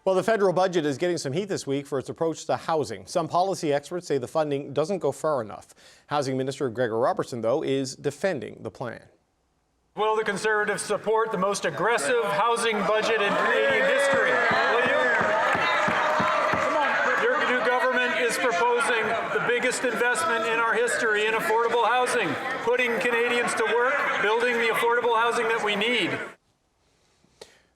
Well, the federal budget is getting some heat this week for its approach to housing. Some policy experts say the funding doesn't go far enough. Housing Minister Gregor Robertson, though, is defending the plan. Will the Conservatives support the most aggressive housing budget in Canadian history? Will you? Your new government is proposing the biggest investment in our history in affordable housing, putting Canadians to work, building the affordable housing that we need.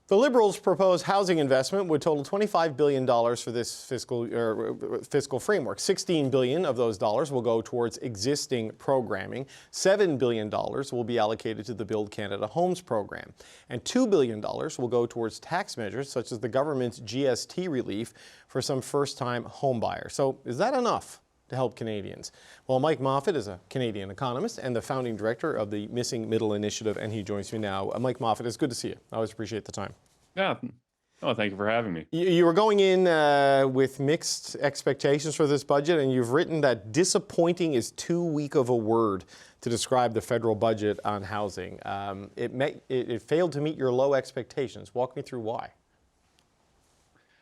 The Liberals' proposed housing investment would total $25 billion for this fiscal framework. $16 billion of those dollars will go towards existing programming. $7 billion will be allocated to the Build Canada Homes program. And $2 billion will go towards tax measures such as the government's GST relief for some first-time home buyers. So is that enough to help Canadians? Well, Mike Moffatt is a Canadian economist and the founding director of the Missing Middle Initiative, and he joins me now. Mike Moffatt, it's good to see you. I always appreciate the time. Yeah. Oh, thank you for having me. You were going in with mixed expectations for this budget, and you've written that disappointing is too weak of a word to describe the federal budget on housing. It failed to meet your low expectations. Walk me through why.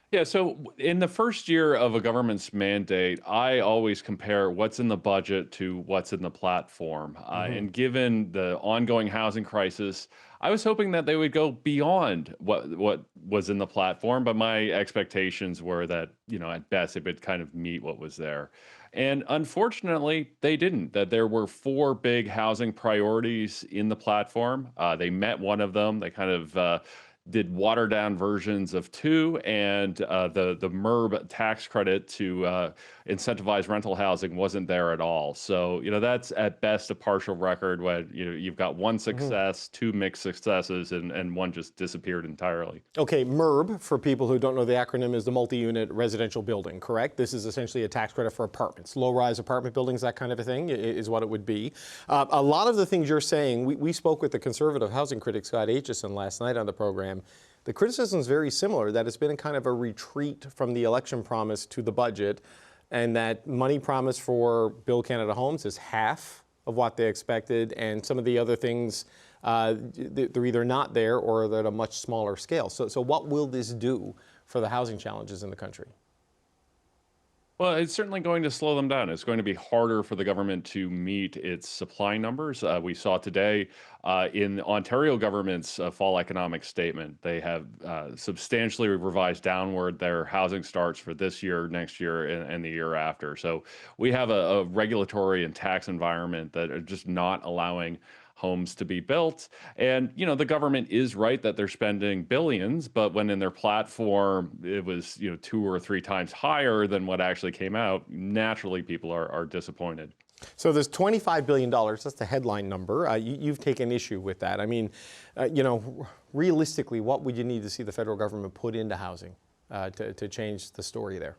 Yeah, so in the first year of a government's mandate, I always compare what's in the budget to what's in the platform. And given the ongoing housing crisis, I was hoping that they would go beyond what was in the platform, but my expectations were that, at best, it would kind of meet what was there. And unfortunately, they didn't. That there were 4 big housing priorities in the platform. They met one of them. They kind of did watered down versions of 2, and the MURB tax credit to incentivize rental housing wasn't there at all. So, that's at best a partial record when, you've got 1 success, 2 mixed successes, and 1 just disappeared entirely. Okay, MURB, for people who don't know the acronym, is the multi-unit residential building, correct? This is essentially a tax credit for apartments. Low-rise apartment buildings, that kind of a thing, is what it would be. A lot of the things you're saying, we spoke with the conservative housing critic Scott Aitchison last night on the program. The criticism is very similar, that it's been a kind of a retreat from the election promise to the budget, and that money promised for Build Canada Homes is half of what they expected, and some of the other things, they're either not there or they're at a much smaller scale. So what will this do for the housing challenges in the country? Well, it's certainly going to slow them down. It's going to be harder for the government to meet its supply numbers. We saw today in Ontario government's fall economic statement, they have substantially revised downward their housing starts for this year, next year, and the year after. So we have a regulatory and tax environment that are just not allowing homes to be built. And, the government is right that they're spending billions, but when in their platform it was, 2 or 3 times higher than what actually came out, naturally people are disappointed. So there's $25 billion, that's the headline number. You've taken issue with that. I mean, realistically, what would you need to see the federal government put into housing to change the story there?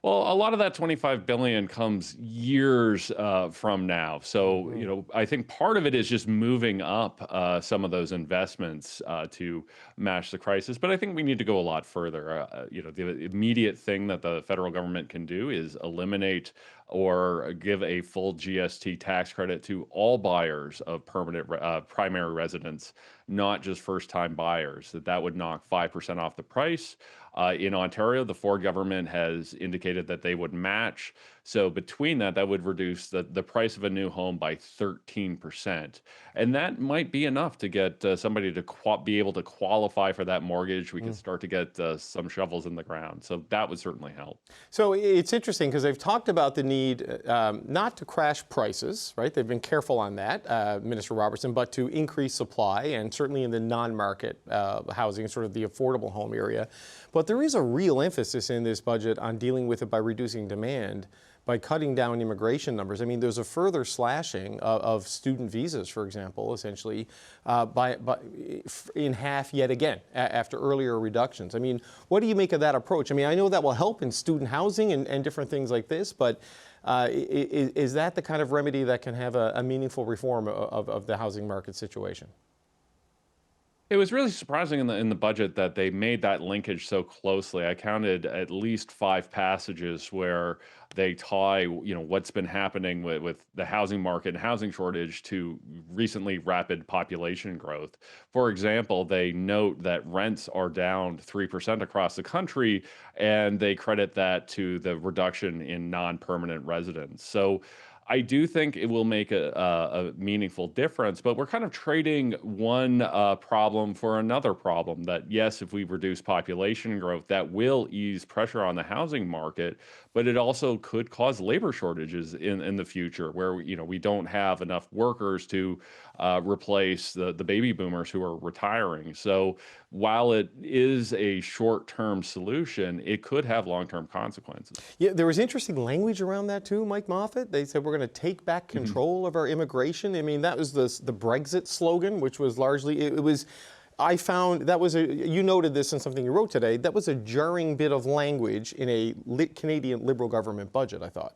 Well, a lot of that $25 billion comes years from now. So, I think part of it is just moving up some of those investments to match the crisis. But I think we need to go a lot further. The immediate thing that the federal government can do is eliminate or give a full GST tax credit to all buyers of permanent primary residence, not just first-time buyers. That would knock 5% off the price. In Ontario, the Ford government has indicated that they would match. So between that would reduce the price of a new home by 13%. And that might be enough to get somebody to be able to qualify for that mortgage. We can start to get some shovels in the ground. So that would certainly help. So it's interesting because they've talked about the need not to crash prices, right? They've been careful on that, Minister Robertson, but to increase supply, and certainly in the non-market housing, sort of the affordable home area. But there is a real emphasis in this budget on dealing with it by reducing demand, by cutting down immigration numbers. I mean, there's a further slashing of student visas, for example, essentially, in half yet again, after earlier reductions. I mean, what do you make of that approach? I mean, I know that will help in student housing and different things like this, but is that the kind of remedy that can have a meaningful reform of the housing market situation? It was really surprising in the budget that they made that linkage so closely. I counted at least 5 passages where they tie, what's been happening with the housing market and housing shortage to recently rapid population growth. For example, they note that rents are down 3% across the country, and they credit that to the reduction in non-permanent residents. So I do think it will make a meaningful difference, but we're kind of trading one problem for another problem. That yes, if we reduce population growth, that will ease pressure on the housing market, but it also could cause labor shortages in the future, where we don't have enough workers to replace the baby boomers who are retiring. So while it is a short-term solution, it could have long-term consequences. Yeah, there was interesting language around that too, Mike Moffatt. They said we're going to take back control of our immigration. I mean, that was the Brexit slogan, which was largely, it was, I found that was you noted this in something you wrote today, that was a jarring bit of language in a Canadian Liberal government budget, I thought.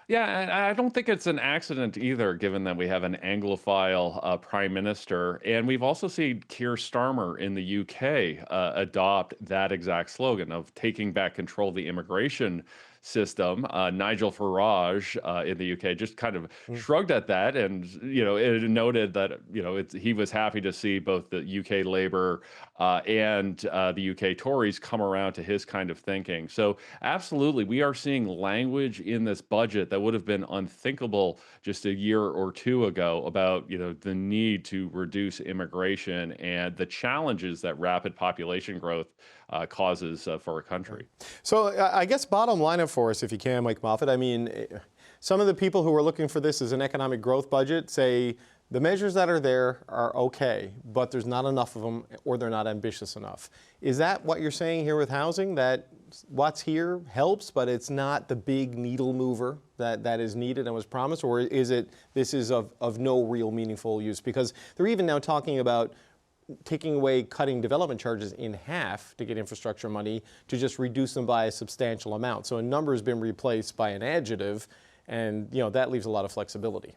Yeah, and I don't think it's an accident either, given that we have an Anglophile Prime Minister. And we've also seen Keir Starmer in the UK adopt that exact slogan of taking back control of the immigration system. Nigel Farage in the UK just kind of shrugged at that, and it noted that he was happy to see both the UK Labour and the UK Tories come around to his kind of thinking. So absolutely, we are seeing language in this budget that would have been unthinkable just a year or two ago about the need to reduce immigration and the challenges that rapid population growth causes for a country. So I guess bottom line up for us, if you can, Mike Moffatt, I mean, some of the people who are looking for this as an economic growth budget say the measures that are there are okay, but there's not enough of them or they're not ambitious enough. Is that what you're saying here with housing, that what's here helps, but it's not the big needle mover that is needed and was promised? Or is it this is of no real meaningful use? Because they're even now talking about cutting development charges in half to get infrastructure money, to just reduce them by a substantial amount. So a number has been replaced by an adjective, and that leaves a lot of flexibility.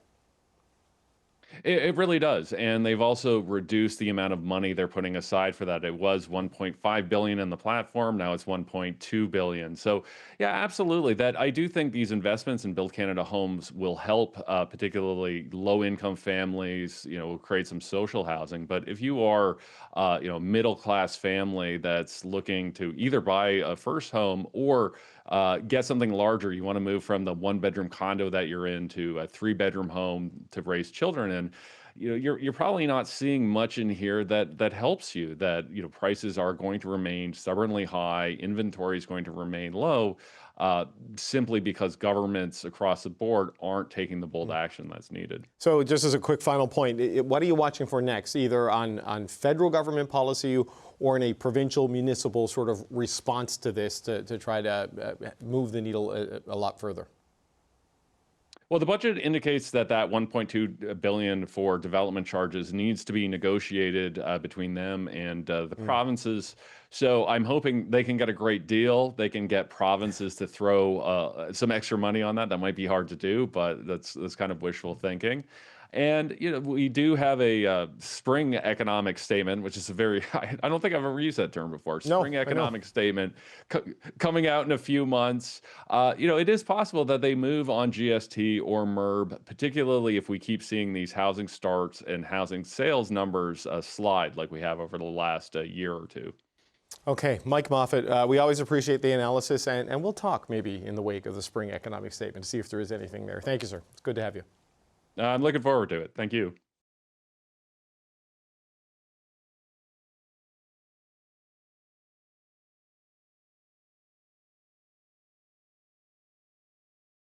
It really does. And they've also reduced the amount of money they're putting aside for that. It was $1.5 billion in the platform. Now it's $1.2 billion. So yeah, absolutely. That I do think these investments in Build Canada Homes will help, particularly low-income families, create some social housing. But if you are, middle-class family that's looking to either buy a first home or get something larger, you want to move from the one-bedroom condo that you're in to a 3-bedroom home to raise children in, you're probably not seeing much in here that helps you. That prices are going to remain stubbornly high, inventory is going to remain low, simply because governments across the board aren't taking the bold action that's needed. So just as a quick final point, what are you watching for next, either on federal government policy or in a provincial, municipal sort of response to this to try to move the needle a lot further? Well, the budget indicates that $1.2 billion for development charges needs to be negotiated between them and the provinces. So I'm hoping they can get a great deal. They can get provinces to throw some extra money on that. That might be hard to do, but that's kind of wishful thinking. And we do have a spring economic statement, which is I don't think I've ever used that term before. Spring economic statement coming out in a few months. It is possible that they move on GST or MERB, particularly if we keep seeing these housing starts and housing sales numbers slide like we have over the last year or two. Okay, Mike Moffatt, we always appreciate the analysis, and we'll talk maybe in the wake of the spring economic statement to see if there is anything there. Thank you, sir. It's good to have you. I'm looking forward to it. Thank you.